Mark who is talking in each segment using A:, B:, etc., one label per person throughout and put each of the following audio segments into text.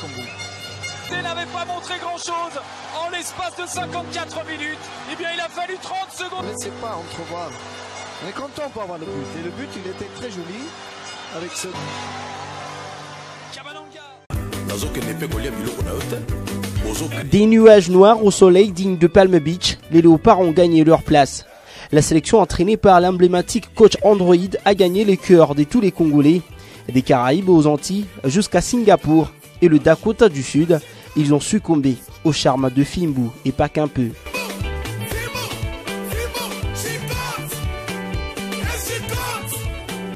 A: Congo. Il n'avait pas montré grand-chose en l'espace de 54 minutes. Eh bien, il a fallu 30 secondes.
B: Ne laissez pas entrevoir. On est content pour avoir le but. Et le but, il était très joli avec ce...
C: Des nuages noirs au soleil dignes de Palm Beach, les Léopards ont gagné leur place. La sélection entraînée par l'emblématique coach Android a gagné les cœurs de tous les Congolais. Des Caraïbes aux Antilles jusqu'à Singapour et le Dakota du Sud, ils ont succombé au charme de Fimbu et pas qu'un peu.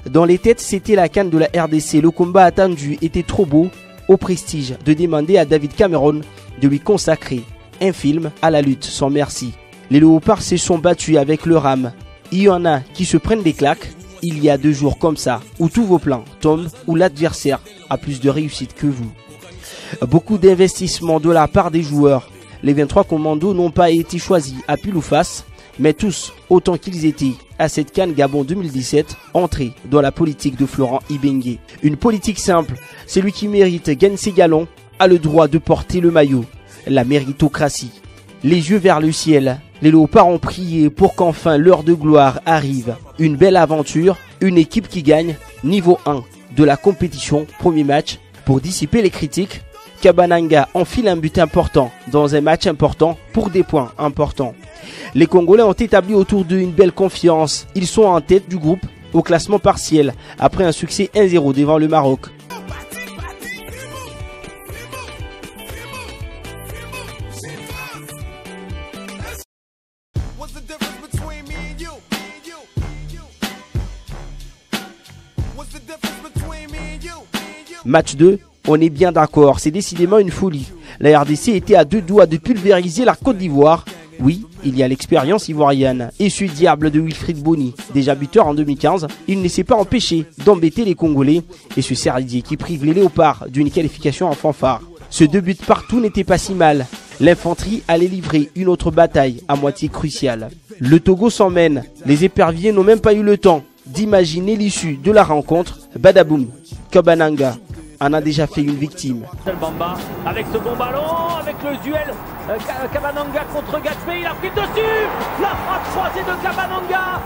C: Dans les têtes, c'était la CAN de la RDC. Le combat attendu était trop beau, au prestige de demander à David Cameron de lui consacrer un film à la lutte sans merci. Les Léopards se sont battus avec leur âme. Il y en a qui se prennent des claques. Il y a 2 jours comme ça où tous vos plans tombent, où l'adversaire a plus de réussite que vous. Beaucoup d'investissements de la part des joueurs. Les 23 commandos n'ont pas été choisis à pile ou face, mais tous, autant qu'ils étaient à cette CAN Gabon 2017, entrés dans la politique de Florent Ibenge. Une politique simple, celui qui mérite gagne ses galons, a le droit de porter le maillot. La méritocratie. Les yeux vers le ciel, les Léopards ont prié pour qu'enfin l'heure de gloire arrive. Une belle aventure, une équipe qui gagne, niveau 1 de la compétition, premier match. Pour dissiper les critiques, Kabananga enfile un but important dans un match important pour des points importants. Les Congolais ont établi autour d'eux une belle confiance. Ils sont en tête du groupe au classement partiel après un succès 1-0 devant le Maroc. Match 2, on est bien d'accord, c'est décidément une folie. La RDC était à 2 doigts de pulvériser la Côte d'Ivoire. Oui, il y a l'expérience ivoirienne. Et ce diable de Wilfried Bony, déjà buteur en 2015, il ne s'est pas empêché d'embêter les Congolais et ce Serdier qui prive les Léopards d'une qualification en fanfare. Ce 2 buts partout n'était pas si mal. L'infanterie allait livrer une autre bataille à moitié cruciale. Le Togo s'emmène, les éperviers n'ont même pas eu le temps d'imaginer l'issue de la rencontre. Badaboum, Kabananga en a déjà fait une victime.
D: Bamba avec ce bon ballon, avec le duel Kabananga contre Gaspé, il a pris dessus, la frappe croisée de Kabananga.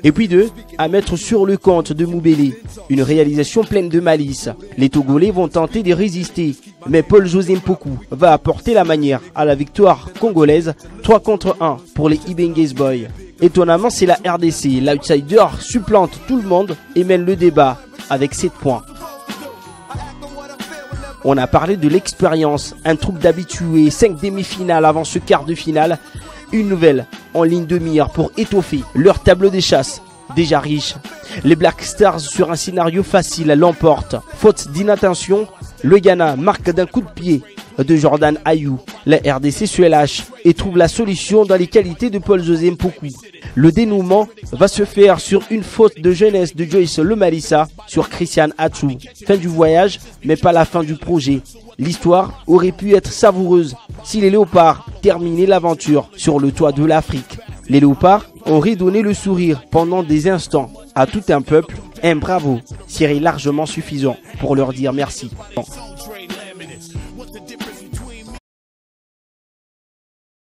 C: Et puis 2 à mettre sur le compte de Moubélé, une réalisation pleine de malice. Les Togolais vont tenter de résister, mais Paul-José Mpoku va apporter la manière à la victoire congolaise, 3 contre 1 pour les Ibengues Boys. Étonnamment, c'est la RDC, l'outsider supplante tout le monde et mène le débat avec 7 points. On a parlé de l'expérience, un troupe d'habitués, 5 demi-finales avant ce quart de finale. Une nouvelle en ligne de mire pour étoffer leur tableau des chasses, déjà riche. Les Black Stars sur un scénario facile l'emportent. Faute d'inattention, le Ghana marque d'un coup de pied de Jordan Ayou. La RDC se lâche et trouve la solution dans les qualités de Paul-José Mpoku. Le dénouement va se faire sur une faute de jeunesse de Joyce Le Malissa sur Christian Atsu. Fin du voyage, mais pas la fin du projet. L'histoire aurait pu être savoureuse si les Léopards terminaient l'aventure sur le toit de l'Afrique. Les Léopards ont redonné le sourire pendant des instants à tout un peuple. Un bravo serait largement suffisant pour leur dire merci.